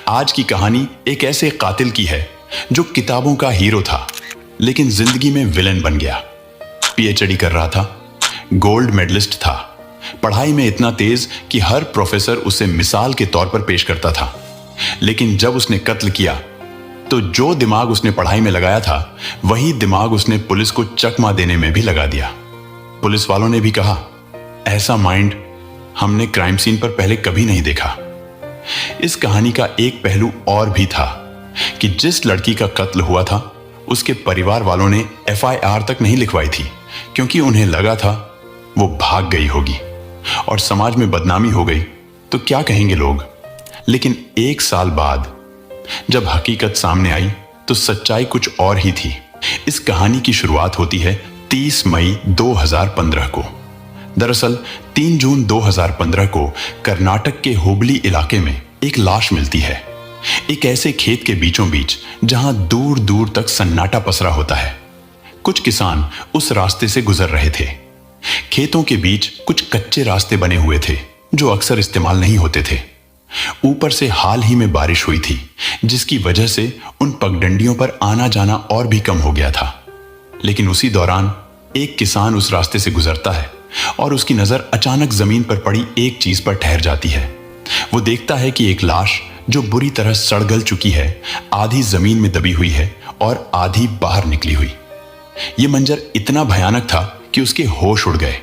आज की कहानी एक ऐसे कातिल की है जो किताबों का हीरो था लेकिन जिंदगी में विलेन बन गया। पीएचडी कर रहा था, गोल्ड मेडलिस्ट था, पढ़ाई में इतना तेज कि हर प्रोफेसर उसे मिसाल के तौर पर पेश करता था। लेकिन जब उसने कत्ल किया तो जो दिमाग उसने पढ़ाई में लगाया था वही दिमाग उसने पुलिस को चकमा देने में भी लगा दिया। पुलिस वालों ने भी कहा, ऐसा माइंड हमने क्राइम सीन पर पहले कभी नहीं देखा। इस कहानी का एक पहलू और भी था कि जिस लड़की का कत्ल हुआ था उसके परिवार वालों ने एफआईआर तक नहीं लिखवाई थी क्योंकि उन्हें लगा था वो भाग गई होगी और समाज में बदनामी हो गई तो क्या कहेंगे लोग। लेकिन एक साल बाद जब हकीकत सामने आई तो सच्चाई कुछ और ही थी। इस कहानी की शुरुआत होती है 30 मई 2015 को। दरअसल 3 जून 2015 को कर्नाटक के हुबली इलाके में एक लाश मिलती है, एक ऐसे खेत के बीचों बीच जहां दूर दूर तक सन्नाटा पसरा होता है। कुछ किसान उस रास्ते से गुजर रहे थे। खेतों के बीच कुछ कच्चे रास्ते बने हुए थे जो अक्सर इस्तेमाल नहीं होते थे। ऊपर से हाल ही में बारिश हुई थी जिसकी वजह से उन पगडंडियों पर आना जाना और भी कम हो गया था। लेकिन उसी दौरान एक किसान उस रास्ते से गुजरता है और उसकी नजर अचानक जमीन पर पड़ी एक चीज पर ठहर जाती है। वो देखता है कि एक लाश जो बुरी तरह सड़ गल चुकी है, आधी जमीन में दबी हुई है और आधी बाहर निकली हुई। ये मंजर इतना भयानक था कि उसके होश उड़ गए।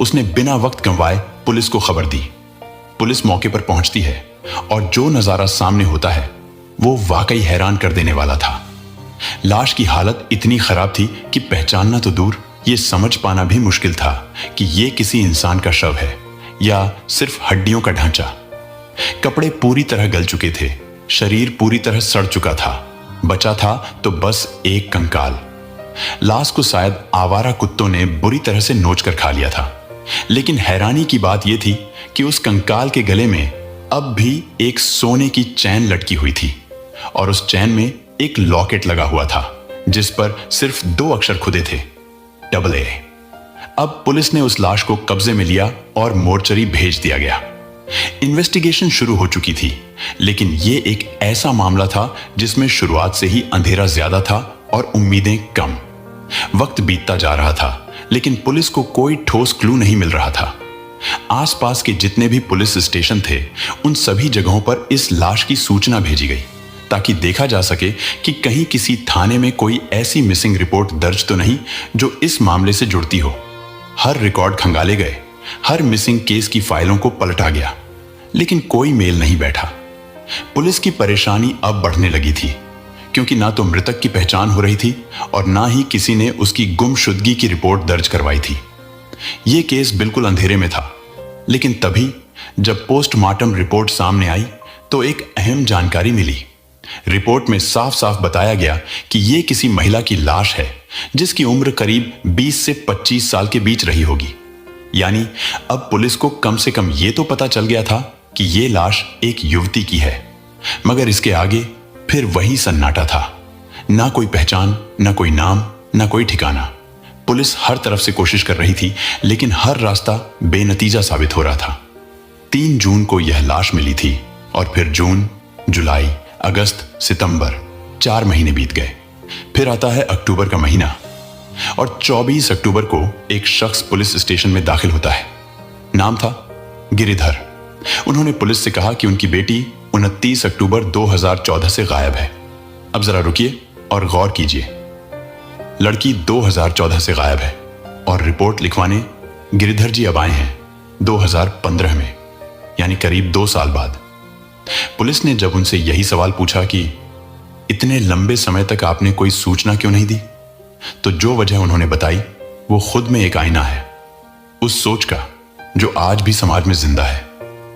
उसने बिना वक्त गंवाए पुलिस को खबर दी। पुलिस मौके पर पहुंचती है और जो नजारा सामने होता है वो वाकई हैरान कर देने वाला था। लाश की हालत इतनी खराब थी कि पहचानना तो दूर, ये समझ पाना भी मुश्किल था कि ये किसी इंसान का शव है या सिर्फ हड्डियों का ढांचा। कपड़े पूरी तरह गल चुके थे, शरीर पूरी तरह सड़ चुका था, बचा था तो बस एक कंकाल। लाश को शायद आवारा कुत्तों ने बुरी तरह से नोच कर खा लिया था। लेकिन हैरानी की बात यह थी कि उस कंकाल के गले में अब भी एक सोने की चैन लटकी हुई थी और उस चैन में एक लॉकेट लगा हुआ था जिस पर सिर्फ 2 अक्षर खुदे थे, AA। अब पुलिस ने उस लाश को कब्जे में लिया और मोर्चरी भेज दिया गया। इन्वेस्टिगेशन शुरू हो चुकी थी लेकिन यह एक ऐसा मामला था जिसमें शुरुआत से ही अंधेरा ज्यादा था और उम्मीदें कम। वक्त बीतता जा रहा था लेकिन पुलिस को कोई ठोस क्लू नहीं मिल रहा था। आसपास के जितने भी पुलिस स्टेशन थे उन सभी जगहों पर इस लाश की सूचना भेजी गई ताकि देखा जा सके कि कहीं किसी थाने में कोई ऐसी मिसिंग रिपोर्ट दर्ज तो नहीं जो इस मामले से जुड़ती हो। हर रिकॉर्ड खंगाले गए, हर मिसिंग केस की फाइलों को पलटा गया लेकिन कोई मेल नहीं बैठा। पुलिस की परेशानी अब बढ़ने लगी थी क्योंकि ना तो मृतक की पहचान हो रही थी और ना ही किसी ने उसकी गुमशुदगी की रिपोर्ट दर्ज करवाई थी। यह केस बिल्कुल अंधेरे में था। लेकिन तभी जब पोस्टमार्टम रिपोर्ट सामने आई तो एक अहम जानकारी मिली। रिपोर्ट में साफ साफ बताया गया कि यह किसी महिला की लाश है जिसकी उम्र करीब 20 से 25 साल के बीच रही होगी। यानी अब पुलिस को कम से कम यह तो पता चल गया था कि यह लाश एक युवती की है। मगर इसके आगे फिर वही सन्नाटा था। ना कोई पहचान, ना कोई नाम, ना कोई ठिकाना। पुलिस हर तरफ से कोशिश कर रही थी लेकिन हर रास्ता बेनतीजा साबित हो रहा था। 3 जून को यह लाश मिली थी और फिर जून, जुलाई, अगस्त, सितंबर, 4 महीने बीत गए। फिर आता है अक्टूबर का महीना और 24 अक्टूबर को एक शख्स पुलिस स्टेशन में दाखिल होता है। नाम था गिरिधर। उन्होंने पुलिस से कहा कि उनकी बेटी 29 अक्टूबर 2014 से गायब है। अब जरा रुकिए और गौर कीजिए। लड़की 2014 से गायब है और रिपोर्ट लिखवाने गिरिधर जी अब आए हैं 2015 में, यानी करीब 2 साल बाद। पुलिस ने जब उनसे यही सवाल पूछा कि इतने लंबे समय तक आपने कोई सूचना क्यों नहीं दी, तो जो वजह उन्होंने बताई वो खुद में एक आईना है उस सोच का जो आज भी समाज में जिंदा है।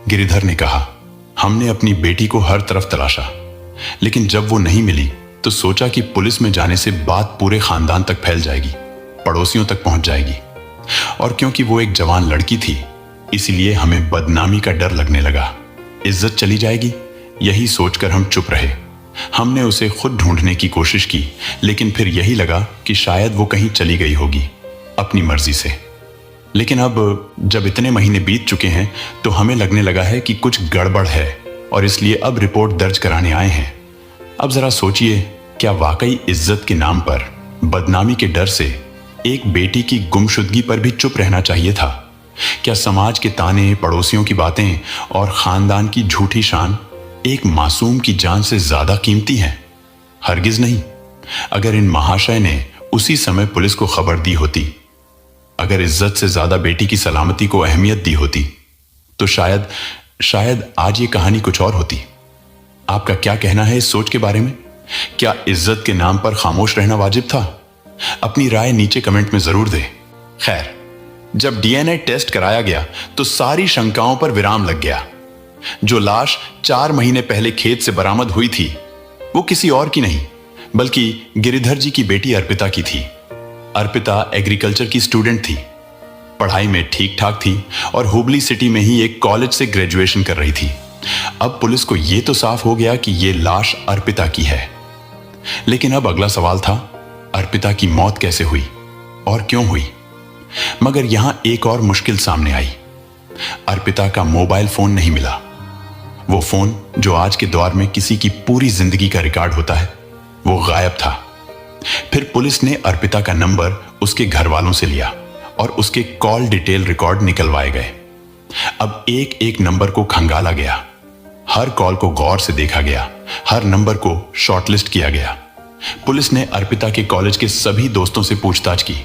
गिरिधर ने कहा, हमने अपनी बेटी को हर तरफ तलाशा लेकिन जब वो नहीं मिली तो सोचा कि पुलिस में जाने से बात पूरे खानदान तक फैल जाएगी, पड़ोसियों तक पहुंच जाएगी और क्योंकि वो एक जवान लड़की थी इसलिए हमें बदनामी का डर लगने लगा, इज्जत चली जाएगी। यही सोचकर हम चुप रहे। हमने उसे खुद ढूंढने की कोशिश की लेकिन फिर यही लगा कि शायद वो कहीं चली गई होगी अपनी मर्जी से। लेकिन अब जब इतने महीने बीत चुके हैं तो हमें लगने लगा है कि कुछ गड़बड़ है। और इसलिए अब रिपोर्ट दर्ज कराने आए हैं। अब जरा सोचिए, क्या वाकई इज्जत के नाम पर बदनामी के डर से एक बेटी की गुमशुदगी पर भी चुप रहना चाहिए था? क्या समाज के ताने, पड़ोसियों की बातें और खानदान की झूठी शान एक मासूम की जान से ज्यादा कीमती हैं? हरगिज नहीं। अगर इन महाशय ने उसी समय पुलिस को खबर दी होती, अगर इज्जत से ज्यादा बेटी की सलामती को अहमियत दी होती, तो शायद आज ये कहानी कुछ और होती। आपका क्या कहना है इस सोच के बारे में? क्या इज्जत के नाम पर खामोश रहना वाजिब था? अपनी राय नीचे कमेंट में जरूर दें। खैर, जब डीएनए टेस्ट कराया गया तो सारी शंकाओं पर विराम लग गया। जो लाश 4 महीने पहले खेत से बरामद हुई थी, वो किसी और की नहीं बल्कि गिरिधर जी की बेटी अर्पिता की थी। अर्पिता एग्रीकल्चर की स्टूडेंट थी, पढ़ाई में ठीक ठाक थी और हुबली सिटी में ही एक कॉलेज से ग्रेजुएशन कर रही थी। अब पुलिस को यह तो साफ हो गया कि यह लाश अर्पिता की है, लेकिन अब अगला सवाल था, अर्पिता की मौत कैसे हुई और क्यों हुई? मगर यहां एक और मुश्किल सामने आई। अर्पिता का मोबाइल फोन नहीं मिला। वो फोन जो आज के दौर में किसी की पूरी जिंदगी का रिकॉर्ड होता है, वो गायब था। फिर पुलिस ने अर्पिता का नंबर उसके घर वालों से लिया और उसके कॉल डिटेल रिकॉर्ड निकलवाए गए। अब एक एक नंबर को खंगाला गया, हर कॉल को गौर से देखा गया, हर नंबर को शॉर्टलिस्ट किया गया। पुलिस ने अर्पिता के कॉलेज के सभी दोस्तों से पूछताछ की,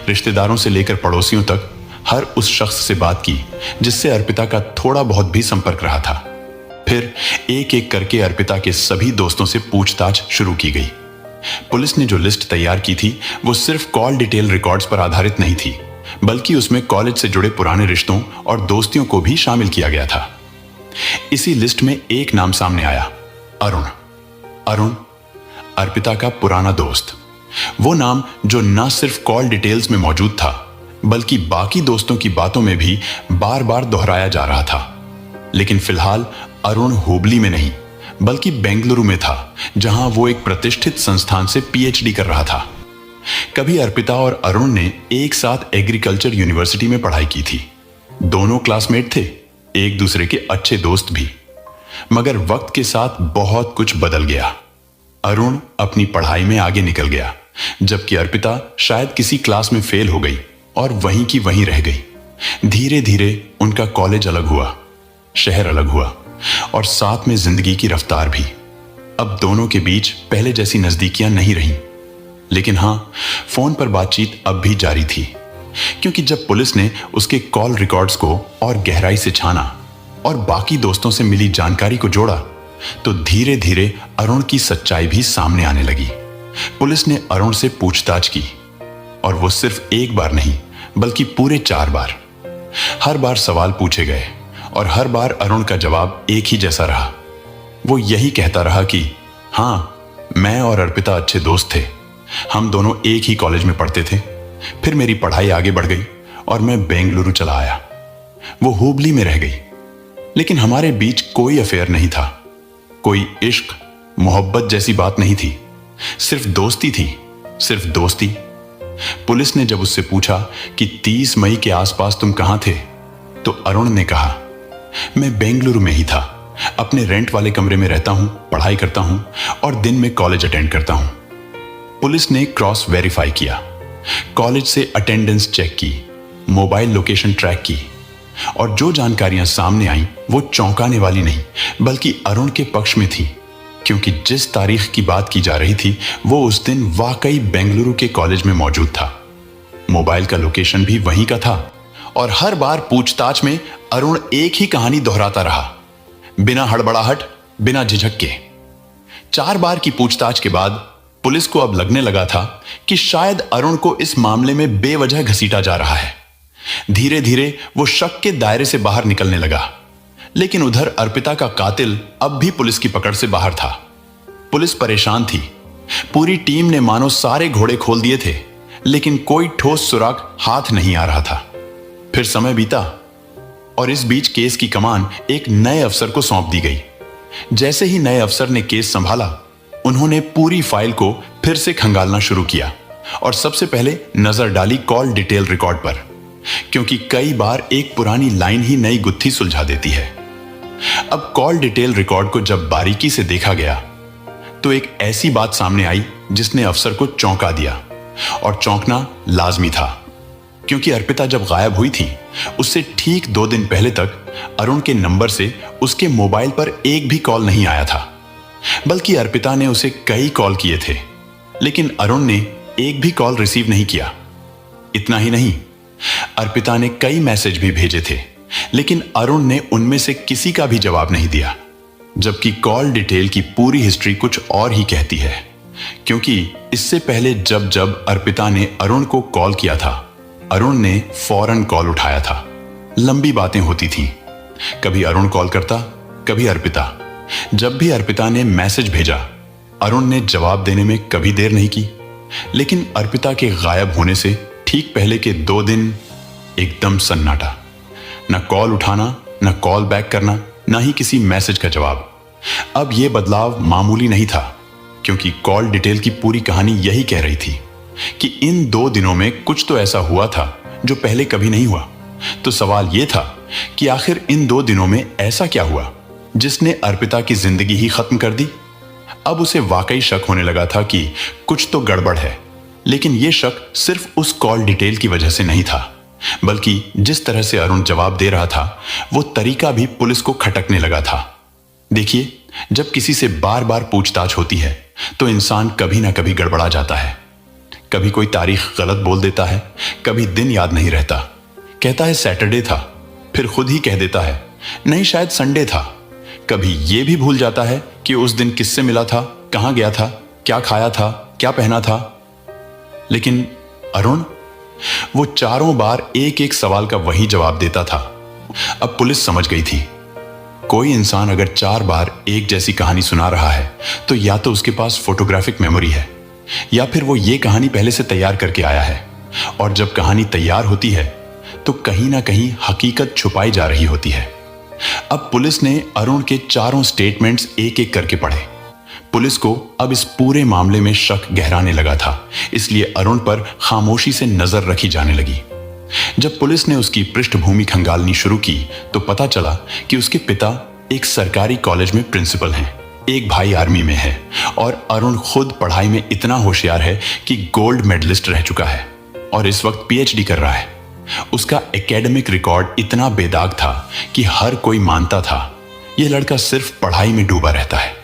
रिश्तेदारों से लेकर पड़ोसियों तक हर उस शख्स से बात की जिससे अर्पिता का थोड़ा बहुत भी संपर्क रहा था। फिर एक एक करके अर्पिता के सभी दोस्तों से पूछताछ शुरू की गई। पुलिस ने जो लिस्ट तैयार की थी वो सिर्फ कॉल डिटेल रिकॉर्ड्स पर आधारित नहीं थी, बल्कि उसमें कॉलेज से जुड़े पुराने रिश्तों और दोस्तियों को भी शामिल किया गया था। इसी लिस्ट में एक नाम सामने आया, अरुण, अर्पिता का पुराना दोस्त। वो नाम जो न सिर्फ कॉल डिटेल्स में मौजूद था बल्कि बाकी दोस्तों की बातों में भी बार बार दोहराया जा रहा था। लेकिन फिलहाल अरुण हुबली में नहीं बल्कि बेंगलुरु में था, जहां वो एक प्रतिष्ठित संस्थान से पीएचडी कर रहा था। कभी अर्पिता और अरुण ने एक साथ एग्रीकल्चर यूनिवर्सिटी में पढ़ाई की थी। दोनों क्लासमेट थे, एक दूसरे के अच्छे दोस्त भी। मगर वक्त के साथ बहुत कुछ बदल गया। अरुण अपनी पढ़ाई में आगे निकल गया, जबकि अर्पिता शायद किसी क्लास में फेल हो गई और वहीं की वहीं रह गई। धीरे धीरे उनका कॉलेज अलग हुआ, शहर अलग हुआ और साथ में जिंदगी की रफ्तार भी। अब दोनों के बीच पहले जैसी नजदीकियां नहीं रहीं, लेकिन हां, फोन पर बातचीत अब भी जारी थी। क्योंकि जब पुलिस ने उसके कॉल रिकॉर्ड्स को और गहराई से छाना और बाकी दोस्तों से मिली जानकारी को जोड़ा, तो धीरे धीरे अरुण की सच्चाई भी सामने आने लगी। पुलिस ने अरुण से पूछताछ की और वो सिर्फ एक बार नहीं बल्कि पूरे 4 बार। हर बार सवाल पूछे गए और हर बार अरुण का जवाब एक ही जैसा रहा। वो यही कहता रहा कि हां, मैं और अर्पिता अच्छे दोस्त थे, हम दोनों एक ही कॉलेज में पढ़ते थे। फिर मेरी पढ़ाई आगे बढ़ गई और मैं बेंगलुरु चला आया। वो हुबली में रह गई, लेकिन हमारे बीच कोई अफेयर नहीं था, कोई इश्क मोहब्बत जैसी बात नहीं थी, सिर्फ दोस्ती थी, सिर्फ दोस्ती। पुलिस ने जब उससे पूछा कि 30 मई के आसपास तुम कहां थे, तो अरुण ने कहा, मैं बेंगलुरु में ही था, अपने रेंट वाले कमरे में रहता हूं, पढ़ाई करता हूं और दिन में कॉलेज अटेंड करता हूं। पुलिस ने क्रॉस वेरीफाई किया, कॉलेज से अटेंडेंस चेक की, मोबाइल लोकेशन ट्रैक की और जो जानकारियां सामने आईं वो चौंकाने वाली नहीं बल्कि अरुण के पक्ष में थी, क्योंकि जिस तारीख की बात की जा रही थी वो उस दिन वाकई बेंगलुरु के कॉलेज में मौजूद था। मोबाइल का लोकेशन भी वहीं का था और हर बार पूछताछ में अरुण एक ही कहानी दोहराता रहा, बिना हड़बड़ाहट, बिना झिझक के। 4 बार की पूछताछ के बाद पुलिस को अब लगने लगा था कि शायद अरुण को इस मामले में बेवजह घसीटा जा रहा है। धीरे धीरे वो शक के दायरे से बाहर निकलने लगा, लेकिन उधर अर्पिता का कातिल अब भी पुलिस की पकड़ से बाहर था। पुलिस परेशान थी, पूरी टीम ने मानो सारे घोड़े खोल दिए थे, लेकिन कोई ठोस सुराग हाथ नहीं आ रहा था। फिर समय बीता और इस बीच केस की कमान एक नए अफसर को सौंप दी गई। जैसे ही नए अफसर ने केस संभाला, उन्होंने पूरी फाइल को फिर से खंगालना शुरू किया और सबसे पहले नजर डाली कॉल डिटेल रिकॉर्ड पर, क्योंकि कई बार एक पुरानी लाइन ही नई गुत्थी सुलझा देती है। अब कॉल डिटेल रिकॉर्ड को जब बारीकी से देखा गया तो एक ऐसी बात सामने आई जिसने अफसर को चौंका दिया, और चौंकना लाजमी था, क्योंकि अर्पिता जब गायब हुई थी उससे ठीक 2 दिन पहले तक अरुण के नंबर से उसके मोबाइल पर एक भी कॉल नहीं आया था। बल्कि अर्पिता ने उसे कई कॉल किए थे, लेकिन अरुण ने एक भी कॉल रिसीव नहीं किया। इतना ही नहीं, अर्पिता ने कई मैसेज भी भेजे थे, लेकिन अरुण ने उनमें से किसी का भी जवाब नहीं दिया। जबकि कॉल डिटेल की पूरी हिस्ट्री कुछ और ही कहती है, क्योंकि इससे पहले जब जब अर्पिता ने अरुण को कॉल किया था, अरुण ने फौरन कॉल उठाया था। लंबी बातें होती थीं, कभी अरुण कॉल करता, कभी अर्पिता। जब भी अर्पिता ने मैसेज भेजा, अरुण ने जवाब देने में कभी देर नहीं की। लेकिन अर्पिता के गायब होने से ठीक पहले के 2 दिन एकदम सन्नाटा, न कॉल उठाना, न कॉल बैक करना, न ही किसी मैसेज का जवाब। अब यह बदलाव मामूली नहीं था, क्योंकि कॉल डिटेल की पूरी कहानी यही कह रही थी कि इन 2 दिनों में कुछ तो ऐसा हुआ था जो पहले कभी नहीं हुआ। तो सवाल यह था कि आखिर इन 2 दिनों में ऐसा क्या हुआ जिसने अर्पिता की जिंदगी ही खत्म कर दी। अब उसे वाकई शक होने लगा था कि कुछ तो गड़बड़ है, लेकिन यह शक सिर्फ उस कॉल डिटेल की वजह से नहीं था, बल्कि जिस तरह से अरुण जवाब दे रहा था वो तरीका भी पुलिस को खटकने लगा था। देखिए, जब किसी से बार बार पूछताछ होती है तो इंसान कभी ना कभी गड़बड़ा जाता है। कभी कोई तारीख गलत बोल देता है, कभी दिन याद नहीं रहता, कहता है सैटरडे था, फिर खुद ही कह देता है नहीं शायद संडे था। कभी यह भी भूल जाता है कि उस दिन किससे मिला था, कहां गया था, क्या खाया था, क्या पहना था। लेकिन अरुण, वो चारों बार एक एक सवाल का वही जवाब देता था। अब पुलिस समझ गई थी, कोई इंसान अगर 4 बार एक जैसी कहानी सुना रहा है तो या तो उसके पास फोटोग्राफिक मेमोरी है, या फिर वो ये कहानी पहले से तैयार करके आया है। और जब कहानी तैयार होती है तो कहीं ना कहीं हकीकत छुपाई जा रही होती है। अब पुलिस ने अरुण के चारों स्टेटमेंट्स एक एक करके पढ़े। पुलिस को अब इस पूरे मामले में शक गहराने लगा था, इसलिए अरुण पर खामोशी से नजर रखी जाने लगी। जब पुलिस ने उसकी पृष्ठभूमि खंगालनी शुरू की तो पता चला कि उसके पिता एक सरकारी कॉलेज में प्रिंसिपल हैं, एक भाई आर्मी में है, और अरुण खुद पढ़ाई में इतना होशियार है कि गोल्ड मेडलिस्ट रह चुका है और इस वक्त पीएचडी कर रहा है। उसका एकेडमिक रिकॉर्ड इतना बेदाग था कि हर कोई मानता था यह लड़का सिर्फ पढ़ाई में डूबा रहता है।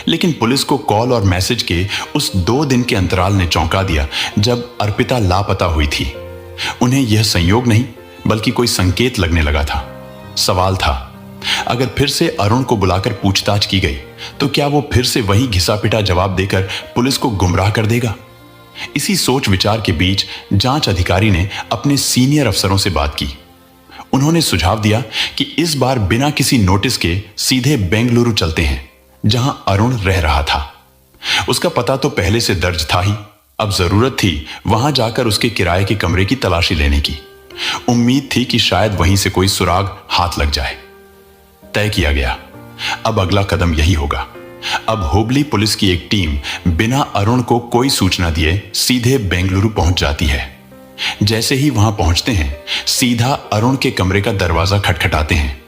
लेकिन पुलिस को कॉल और मैसेज के उस 2 दिन के अंतराल ने चौंका दिया जब अर्पिता लापता हुई थी। उन्हें यह संयोग नहीं बल्कि कोई संकेत लगने लगा था। सवाल था, अगर फिर से अरुण को बुलाकर पूछताछ की गई तो क्या वो फिर से वही घिसा पिटा जवाब देकर पुलिस को गुमराह कर देगा। इसी सोच विचार के बीच जांच अधिकारी ने अपने सीनियर अफसरों से बात की। उन्होंने सुझाव दिया कि इस बार बिना किसी नोटिस के सीधे बेंगलुरु चलते हैं, जहां अरुण रह रहा था। उसका पता तो पहले से दर्ज था ही, अब जरूरत थी वहां जाकर उसके किराए के कमरे की तलाशी लेने की। उम्मीद थी कि शायद वहीं से कोई सुराग हाथ लग जाए। तय किया गया, अब अगला कदम यही होगा। अब हुबली पुलिस की एक टीम बिना अरुण को कोई सूचना दिए सीधे बेंगलुरु पहुंच जाती है। जैसे ही वहां पहुंचते हैं, सीधा अरुण के कमरे का दरवाजा खटखटाते हैं।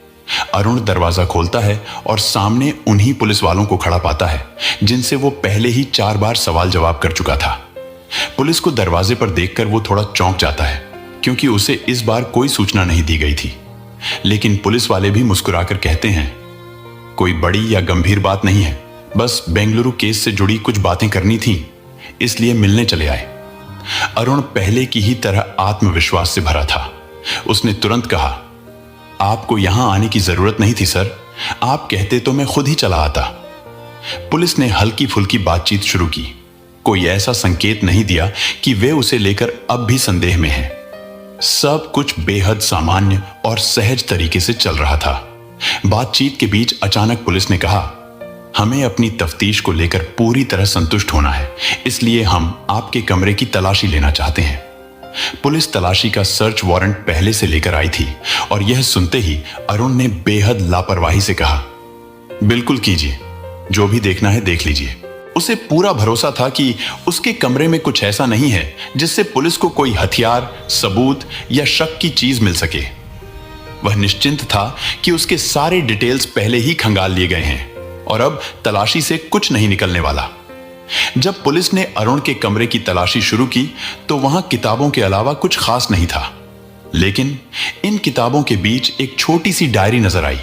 अरुण दरवाजा खोलता है और सामने उन्हीं पुलिस वालों को खड़ा पाता है जिनसे वो पहले ही 4 बार सवाल जवाब कर चुका था। पुलिस को दरवाजे पर देखकर वो थोड़ा चौंक जाता है, क्योंकि उसे इस बार कोई सूचना नहीं दी गई थी। लेकिन पुलिस वाले भी मुस्कुराकर कहते हैं, कोई बड़ी या गंभीर बात नहीं है, बस बेंगलुरु केस से जुड़ी कुछ बातें करनी थी, इसलिए मिलने चले आए। अरुण पहले की ही तरह आत्मविश्वास से भरा था। उसने तुरंत कहा, आपको यहां आने की जरूरत नहीं थी सर, आप कहते तो मैं खुद ही चला आता। पुलिस ने हल्की फुल्की बातचीत शुरू की। कोई ऐसा संकेत नहीं दिया कि वे उसे लेकर अब भी संदेह में हैं। सब कुछ बेहद सामान्य और सहज तरीके से चल रहा था। बातचीत के बीच अचानक पुलिस ने कहा, हमें अपनी तफ्तीश को लेकर पूरी तरह संतुष्ट होना है, इसलिए हम आपके कमरे की तलाशी लेना चाहते हैं। पुलिस तलाशी का सर्च वारंट पहले से लेकर आई थी और यह सुनते ही अरुण ने बेहद लापरवाही से कहा, बिल्कुल कीजिए, जो भी देखना है देख लीजिए। उसे पूरा भरोसा था कि उसके कमरे में कुछ ऐसा नहीं है जिससे पुलिस को कोई हथियार, सबूत या शक की चीज मिल सके। वह निश्चिंत था कि उसके सारे डिटेल्स पहले ही खंगाल लिए गए हैं और अब तलाशी से कुछ नहीं निकलने वाला। जब पुलिस ने अरुण के कमरे की तलाशी शुरू की तो वहां किताबों के अलावा कुछ खास नहीं था, लेकिन इन किताबों के बीच एक छोटी सी डायरी नजर आई।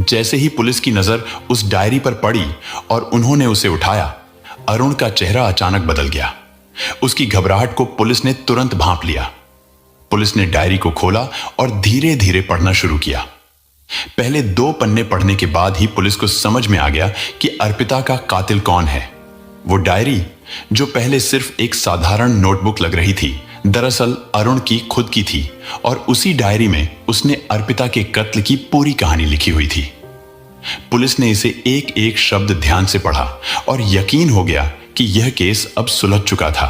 जैसे ही पुलिस की नजर उस डायरी पर पड़ी और उन्होंने उसे उठाया, अरुण का चेहरा अचानक बदल गया। उसकी घबराहट को पुलिस ने तुरंत भांप लिया। पुलिस ने डायरी को खोला और धीरे धीरे पढ़ना शुरू किया। पहले 2 पन्ने पढ़ने के बाद ही पुलिस को समझ में आ गया कि अर्पिता का कातिल कौन है। वो डायरी, जो पहले सिर्फ एक साधारण नोटबुक लग रही थी, दरअसल अरुण की खुद की थी और उसी डायरी में उसने अर्पिता के कत्ल की पूरी कहानी लिखी हुई थी। पुलिस ने इसे एक एक शब्द ध्यान से पढ़ा और यकीन हो गया कि यह केस अब सुलझ चुका था।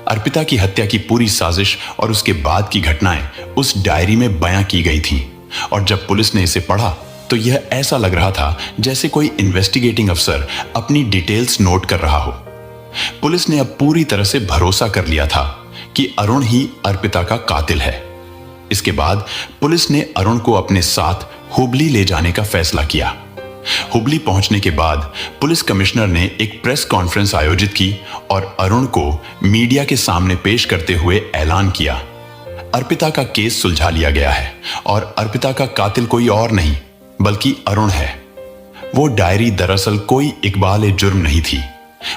अर्पिता की हत्या की पूरी साजिश और उसके बाद की घटनाएं उस डायरी में बयां की गई थीं और जब पुलिस ने इसे पढ़ा तो यह ऐसा लग रहा था जैसे कोई इन्वेस्टिगेटिंग अफसर अपनी डिटेल्स नोट कर रहा हो। पुलिस ने अब पूरी तरह से भरोसा कर लिया था कि अरुण ही अर्पिता का कातिल है। इसके बाद पुलिस ने अरुण को अपने साथ हुबली ले जाने का फैसला किया। हुबली पहुंचने के बाद पुलिस कमिश्नर ने एक प्रेस कॉन्फ्रेंस आयोजित की और अरुण को मीडिया के सामने पेश करते हुए ऐलान किया, अर्पिता का केस सुलझा लिया गया है और अर्पिता का कातिल कोई और नहीं बल्कि अरुण है। वो डायरी दरअसल कोई इकबाल ए जुर्म नहीं थी,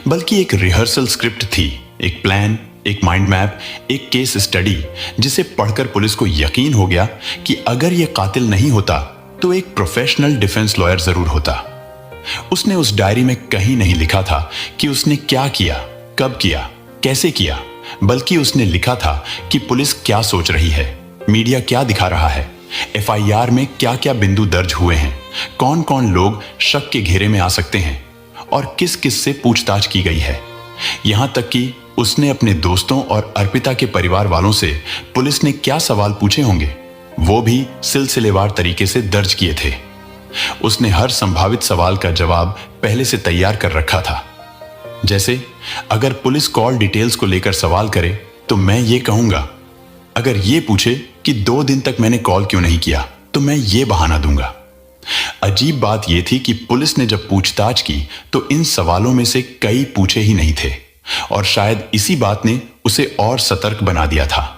बल्कि एक रिहर्सल स्क्रिप्ट थी, एक प्लान, एक माइंड मैप, एक केस स्टडी, जिसे पढ़कर पुलिस को यकीन हो गया कि अगर यह कातिल नहीं होता तो एक प्रोफेशनल डिफेंस लॉयर जरूर होता। उसने उस डायरी में कहीं नहीं लिखा था कि उसने क्या किया, कब किया, कैसे किया, बल्कि उसने लिखा था कि पुलिस क्या सोच रही है, मीडिया क्या दिखा रहा है, एफआईआर में क्या क्या बिंदु दर्ज हुए हैं, कौन कौन लोग शक के घेरे में आ सकते हैं और किस किस से पूछताछ की गई है। यहां तक कि उसने अपने दोस्तों और अर्पिता के परिवार वालों से पुलिस ने क्या सवाल पूछे होंगे वो भी सिलसिलेवार तरीके से दर्ज किए थे। उसने हर संभावित सवाल का जवाब पहले से तैयार कर रखा था। जैसे, अगर पुलिस कॉल डिटेल्स को लेकर सवाल करे तो मैं ये कहूंगा, अगर ये पूछे कि 2 दिन तक मैंने कॉल क्यों नहीं किया तो मैं ये बहाना दूंगा। अजीब बात यह थी कि पुलिस ने जब पूछताछ की तो इन सवालों में से कई पूछे ही नहीं थे और शायद इसी बात ने उसे और सतर्क बना दिया था।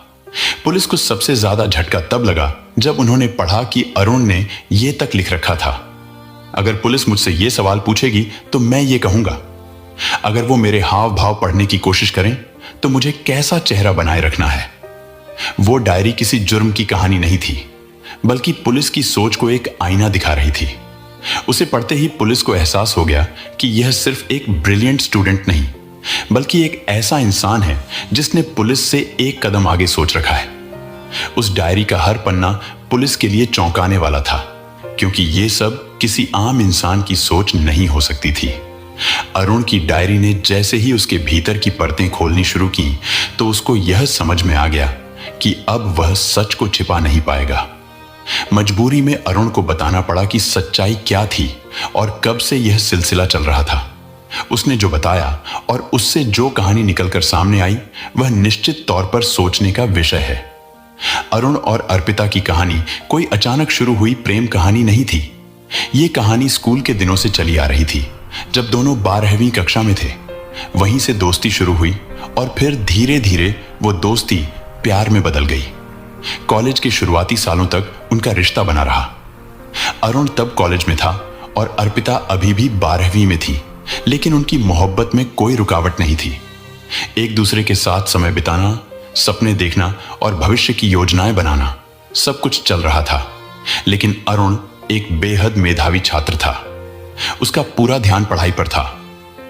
पुलिस को सबसे ज्यादा झटका तब लगा जब उन्होंने पढ़ा कि अरुण ने यह तक लिख रखा था, अगर पुलिस मुझसे यह सवाल पूछेगी तो मैं ये कहूंगा, अगर वो मेरे हाव भाव पढ़ने की कोशिश करें तो मुझे कैसा चेहरा बनाए रखना है। वो डायरी किसी जुर्म की कहानी नहीं थी, बल्कि पुलिस की सोच को एक आईना दिखा रही थी। उसे पढ़ते ही पुलिस को एहसास हो गया कि यह सिर्फ एक ब्रिलियंट स्टूडेंट नहीं, बल्कि एक ऐसा इंसान है जिसने पुलिस से एक कदम आगे सोच रखा है। उस डायरी का हर पन्ना पुलिस के लिए चौंकाने वाला था, क्योंकि यह सब किसी आम इंसान की सोच नहीं हो सकती थी। अरुण की डायरी ने जैसे ही उसके भीतर की परतें खोलनी शुरू की तो उसको यह समझ में आ गया कि अब वह सच को छिपा नहीं पाएगा। मजबूरी में अरुण को बताना पड़ा कि सच्चाई क्या थी और कब से यह सिलसिला चल रहा था। उसने जो बताया और उससे जो कहानी निकलकर सामने आई वह निश्चित तौर पर सोचने का विषय है। अरुण और अर्पिता की कहानी कोई अचानक शुरू हुई प्रेम कहानी नहीं थी। ये कहानी स्कूल के दिनों से चली आ रही थी, जब दोनों 12वीं कक्षा में थे। वहीं से दोस्ती शुरू हुई और फिर धीरे धीरे वो दोस्ती प्यार में बदल गई। कॉलेज के शुरुआती सालों तक उनका रिश्ता बना रहा। अरुण तब कॉलेज में था और अर्पिता अभी भी 12वीं में थी, लेकिन उनकी मोहब्बत में कोई रुकावट नहीं थी। एक दूसरे के साथ समय बिताना, सपने देखना और भविष्य की योजनाएं बनाना, सब कुछ चल रहा था। लेकिन अरुण एक बेहद मेधावी छात्र था। उसका पूरा ध्यान पढ़ाई पर था।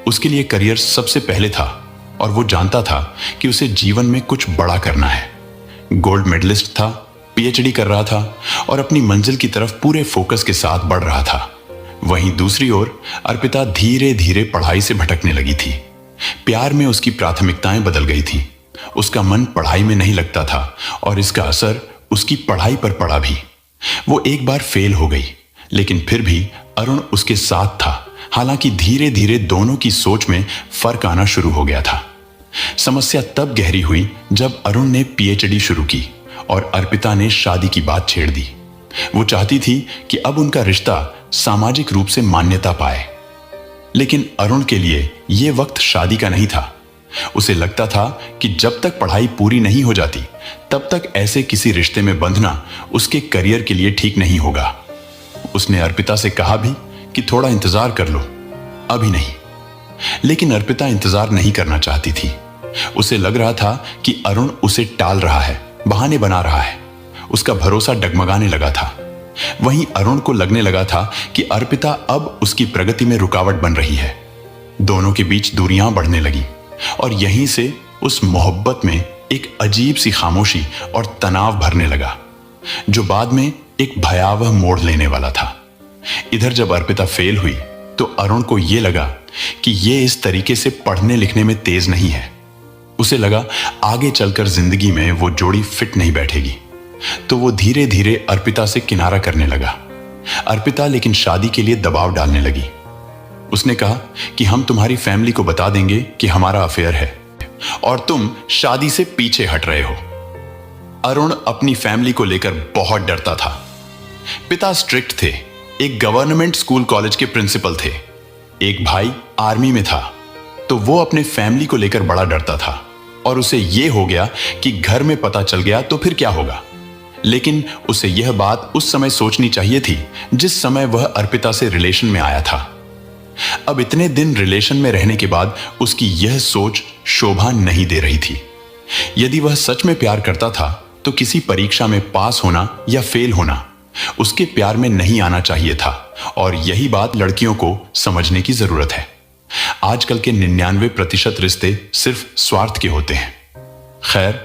उसके लिए करियर सबसे पहले था और वो जानता था कि उसे जीवन में कुछ बड़ा करना है। गोल्ड मेडलिस्ट था, पीएचडी कर रहा था और अपनी मंजिल की तरफ पूरे फोकस के साथ बढ़ रहा था। वहीं दूसरी ओर अर्पिता धीरे धीरे पढ़ाई से भटकने लगी थी। प्यार में उसकी प्राथमिकताएं बदल गई थी। उसका मन पढ़ाई में नहीं लगता था और इसका असर उसकी पढ़ाई पर पड़ा भी। वो एक बार फेल हो गई, लेकिन फिर भी अरुण उसके साथ था। हालांकि धीरे धीरे दोनों की सोच में फर्क आना शुरू हो गया था। समस्या तब गहरी हुई जब अरुण ने पीएचडी शुरू की और अर्पिता ने शादी की बात छेड़ दी। वो चाहती थी कि अब उनका रिश्ता सामाजिक रूप से मान्यता पाए, लेकिन अरुण के लिए यह वक्त शादी का नहीं था। उसे लगता था कि जब तक पढ़ाई पूरी नहीं हो जाती तब तक ऐसे किसी रिश्ते में बंधना उसके करियर के लिए ठीक नहीं होगा। उसने अर्पिता से कहा भी कि थोड़ा इंतजार कर लो, अभी नहीं। लेकिन अर्पिता इंतजार नहीं करना चाहती थी। उसे लग रहा था कि अरुण उसे टाल रहा है, बहाने बना रहा है। उसका भरोसा डगमगाने लगा था। वहीं अरुण को लगने लगा था कि अर्पिता अब उसकी प्रगति में रुकावट बन रही है। दोनों के बीच दूरियां बढ़ने लगी और यहीं से उस मोहब्बत में एक अजीब सी खामोशी और तनाव भरने लगा, जो बाद में एक भयावह मोड़ लेने वाला था। इधर जब अर्पिता फेल हुई तो अरुण को यह लगा कि यह इस तरीके से पढ़ने लिखने में तेज नहीं है। उसे लगा आगे चलकर जिंदगी में वो जोड़ी फिट नहीं बैठेगी, तो वो धीरे धीरे अर्पिता से किनारा करने लगा। अर्पिता लेकिन शादी के लिए दबाव डालने लगी। उसने कहा कि हम तुम्हारी फैमिली को बता देंगे कि हमारा अफेयर है और तुम शादी से पीछे हट रहे हो। अरुण अपनी फैमिली को लेकर बहुत डरता था। पिता स्ट्रिक्ट थे, एक गवर्नमेंट स्कूल कॉलेज के प्रिंसिपल थे। एक भाई आर्मी में था, तो वो अपने फैमिली को लेकर बड़ा डरता था और उसे यह हो गया कि घर में पता चल गया तो फिर क्या होगा। लेकिन उसे यह बात उस समय सोचनी चाहिए थी जिस समय वह अर्पिता से रिलेशन में आया था। अब इतने दिन रिलेशन में रहने के बाद उसकी यह सोच शोभा नहीं दे रही थी। यदि वह सच में प्यार करता था तो किसी परीक्षा में पास होना या फेल होना उसके प्यार में नहीं आना चाहिए था, और यही बात लड़कियों को समझने की जरूरत है। आजकल के 99% रिश्ते सिर्फ स्वार्थ के होते हैं। खैर,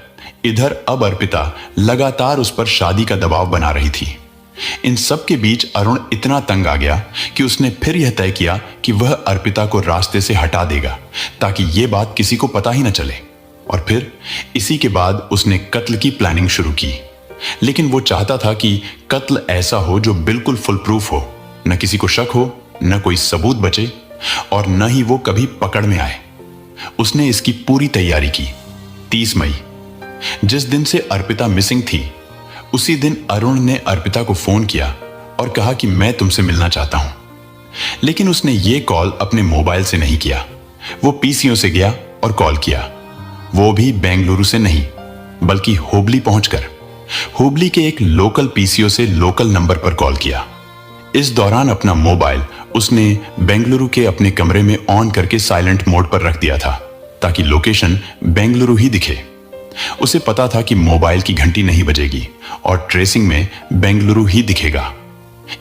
इधर अब अर्पिता लगातार उस पर शादी का दबाव बना रही थी। इन सब के बीच अरुण इतना तंग आ गया कि उसने फिर यह तय किया कि वह अर्पिता को रास्ते से हटा देगा ताकि यह बात किसी को पता ही न चले। और फिर इसी के बाद उसने कत्ल की प्लानिंग शुरू की। लेकिन वो चाहता था कि कत्ल ऐसा हो जो बिल्कुल फुल प्रूफ हो, न किसी को शक हो, न कोई सबूत बचे और न ही वो कभी पकड़ में आए। उसने इसकी पूरी तैयारी की। 30 मई, जिस दिन से अर्पिता मिसिंग थी, उसी दिन अरुण ने अर्पिता को फोन किया और कहा कि मैं तुमसे मिलना चाहता हूं। लेकिन उसने ये कॉल अपने मोबाइल से नहीं किया। वो पीसीओ से गया और कॉल किया, वो भी बेंगलुरु से नहीं बल्कि हुबली पहुंचकर। हुबली के एक लोकल पीसीओ से लोकल नंबर पर कॉल किया। इस दौरान अपना मोबाइल उसने बेंगलुरु के अपने कमरे में ऑन करके साइलेंट मोड पर रख दिया था ताकि लोकेशन बेंगलुरु ही दिखे। उसे पता था कि मोबाइल की घंटी नहीं बजेगी और ट्रेसिंग में बेंगलुरु ही दिखेगा,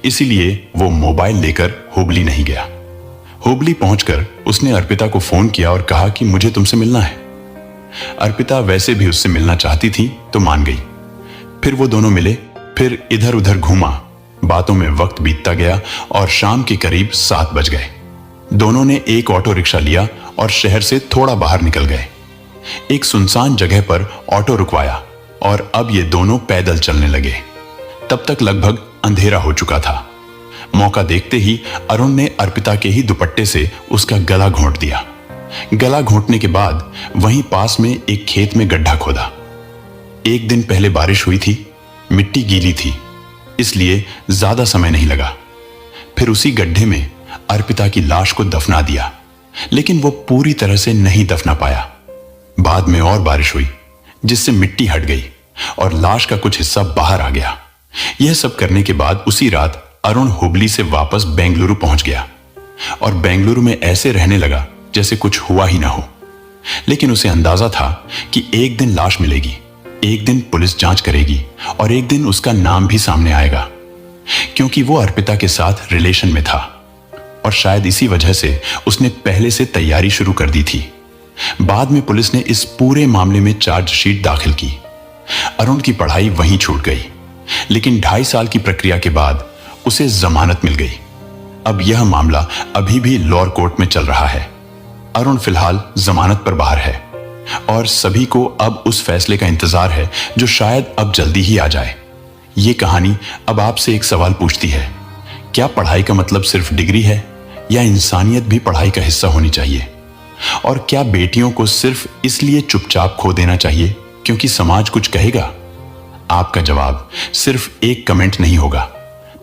इसीलिए वो मोबाइल लेकर हुबली नहीं गया। हुबली पहुंचकर उसने अर्पिता को फोन किया और कहा कि मुझे तुमसे मिलना है। अर्पिता वैसे भी उससे मिलना चाहती थी तो मान गई। फिर वो दोनों मिले, फिर इधर उधर घूमा। बातों में वक्त बीतता गया और शाम के करीब 7 बज गए। दोनों ने एक ऑटो रिक्शा लिया और शहर से थोड़ा बाहर निकल गए। एक सुनसान जगह पर ऑटो रुकवाया और अब ये दोनों पैदल चलने लगे। तब तक लगभग अंधेरा हो चुका था। मौका देखते ही अरुण ने अर्पिता के ही दुपट्टे से उसका गला घोंट दिया। गला घोंटने के बाद वहीं पास में एक खेत में गड्ढा खोदा। एक दिन पहले बारिश हुई थी, मिट्टी गीली थी, इसलिए ज्यादा समय नहीं लगा। फिर उसी गड्ढे में अर्पिता की लाश को दफना दिया, लेकिन वो पूरी तरह से नहीं दफना पाया। बाद में और बारिश हुई जिससे मिट्टी हट गई और लाश का कुछ हिस्सा बाहर आ गया। यह सब करने के बाद उसी रात अरुण हुबली से वापस बेंगलुरु पहुंच गया और बेंगलुरु में ऐसे रहने लगा जैसे कुछ हुआ ही ना हो। लेकिन उसे अंदाजा था कि एक दिन लाश मिलेगी, एक दिन पुलिस जांच करेगी और एक दिन उसका नाम भी सामने आएगा, क्योंकि वो अर्पिता के साथ रिलेशन में था और शायद इसी वजह से उसने पहले से तैयारी शुरू कर दी थी। बाद में पुलिस ने इस पूरे मामले में चार्जशीट दाखिल की। अरुण की पढ़ाई वहीं छूट गई, लेकिन 2.5 साल की प्रक्रिया के बाद उसे जमानत मिल गई। अब यह मामला अभी भी लोअर कोर्ट में चल रहा है। अरुण फिलहाल जमानत पर बाहर है और सभी को अब उस फैसले का इंतजार है जो शायद अब जल्दी ही आ जाए। ये कहानी अब आपसे एक सवाल पूछती है, क्या पढ़ाई का मतलब सिर्फ डिग्री है या इंसानियत भी पढ़ाई का हिस्सा होनी चाहिए? और क्या बेटियों को सिर्फ इसलिए चुपचाप खो देना चाहिए क्योंकि समाज कुछ कहेगा? आपका जवाब सिर्फ एक कमेंट नहीं होगा,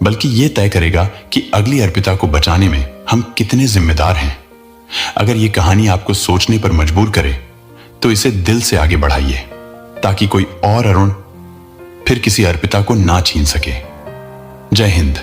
बल्कि यह तय करेगा कि अगली अर्पिता को बचाने में हम कितने जिम्मेदार हैं। अगर यह कहानी आपको सोचने पर मजबूर करे तो इसे दिल से आगे बढ़ाइए, ताकि कोई और अरुण फिर किसी अर्पिता को ना छीन सके। जय हिंद।